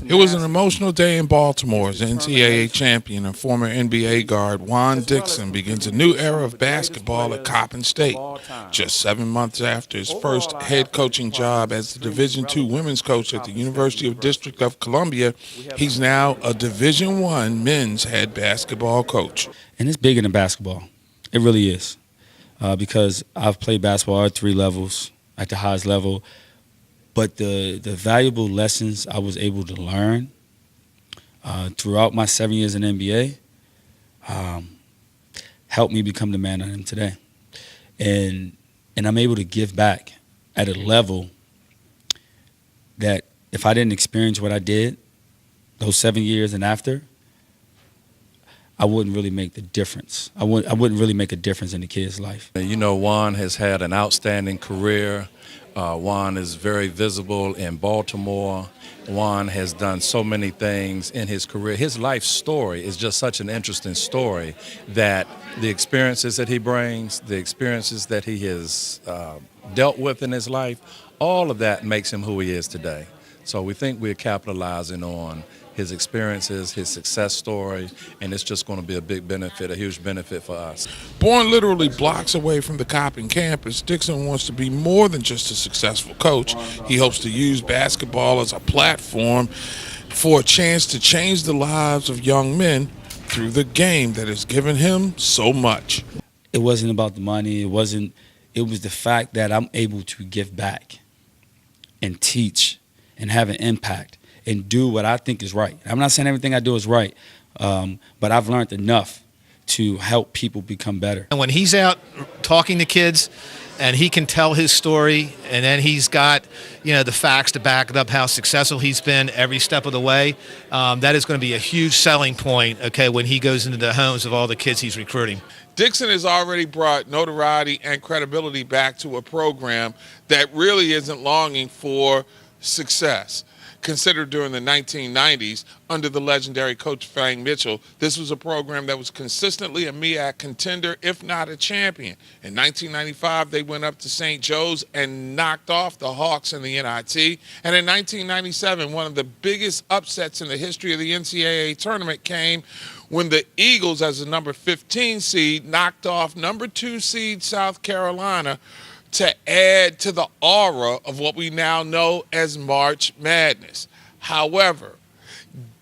It was an emotional day in Baltimore as NCAA champion and former NBA guard Juan Dixon begins a new era of basketball at Coppin State. Just 7 months after his first head coaching job as the Division II women's coach at the University of District of Columbia, he's now a Division I men's head basketball coach. And it's bigger than basketball. It really is. Because I've played basketball at 3 levels, at the highest level. But the valuable lessons I was able to learn throughout my 7 years in NBA helped me become the man I am today. And I'm able to give back at a level that if I didn't experience what I did those 7 years and after, I wouldn't really make the difference. I wouldn't really make a difference in the kid's life. You know, Juan has had an outstanding career. Juan is very visible in Baltimore. Juan has done so many things in his career. His life story is just such an interesting story that the experiences that he brings, the experiences that he has dealt with in his life, all of that makes him who he is today. So we think we're capitalizing on his experiences, his success story, and it's just going to be a big benefit, a huge benefit for us. Born literally blocks away from the Coppin campus, Dixon wants to be more than just a successful coach. He hopes to use basketball as a platform for a chance to change the lives of young men through the game that has given him so much. It wasn't about the money. It was the fact that I'm able to give back and teach and have an impact and do what I think is right. I'm not saying everything I do is right, but I've learned enough to help people become better. And when he's out talking to kids and he can tell his story and then he's got, you know, the facts to back it up, how successful he's been every step of the way, that is going to be a huge selling point, okay, when he goes into the homes of all the kids he's recruiting. Dixon has already brought notoriety and credibility back to a program that really isn't longing for success. Considered during the 1990s under the legendary coach Frank Mitchell, this was a program that was consistently a MEAC contender, if not a champion. In 1995, they went up to St. Joe's and knocked off the Hawks in the NIT. And in 1997, one of the biggest upsets in the history of the NCAA tournament came when the Eagles, as the number 15 seed, knocked off number 2 seed South Carolina to add to the aura of what we now know as March Madness. However,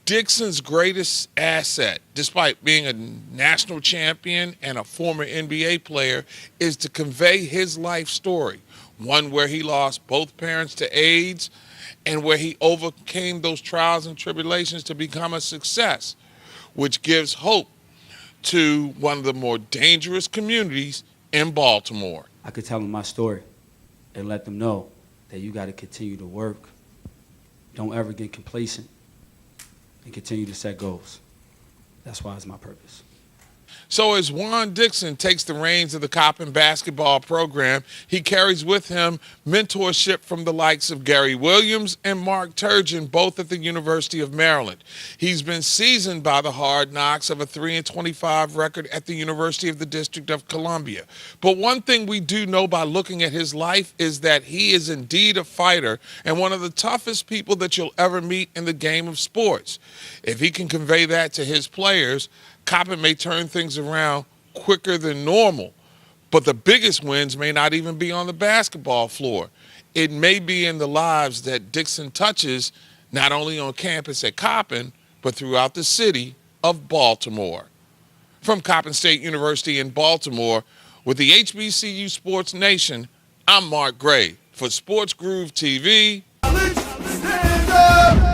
Dixon's greatest asset, despite being a national champion and a former NBA player, is to convey his life story, one where he lost both parents to AIDS and where he overcame those trials and tribulations to become a success, which gives hope to one of the more dangerous communities in Baltimore. I could tell them my story and let them know that you got to continue to work. Don't ever get complacent and continue to set goals. That's why it's my purpose. So as Juan Dixon takes the reins of the Coppin basketball program, he carries with him mentorship from the likes of Gary Williams and Mark Turgeon, both at the University of Maryland. He's been seasoned by the hard knocks of a 3-25 record at the University of the District of Columbia. But one thing we do know by looking at his life is that he is indeed a fighter and one of the toughest people that you'll ever meet in the game of sports. If he can convey that to his players, Coppin may turn things around quicker than normal, but the biggest wins may not even be on the basketball floor. It may be in the lives that Dixon touches, not only on campus at Coppin, but throughout the city of Baltimore. From Coppin State University in Baltimore, with the HBCU Sports Nation, I'm Mark Gray for SportsGroove TV. Stand up!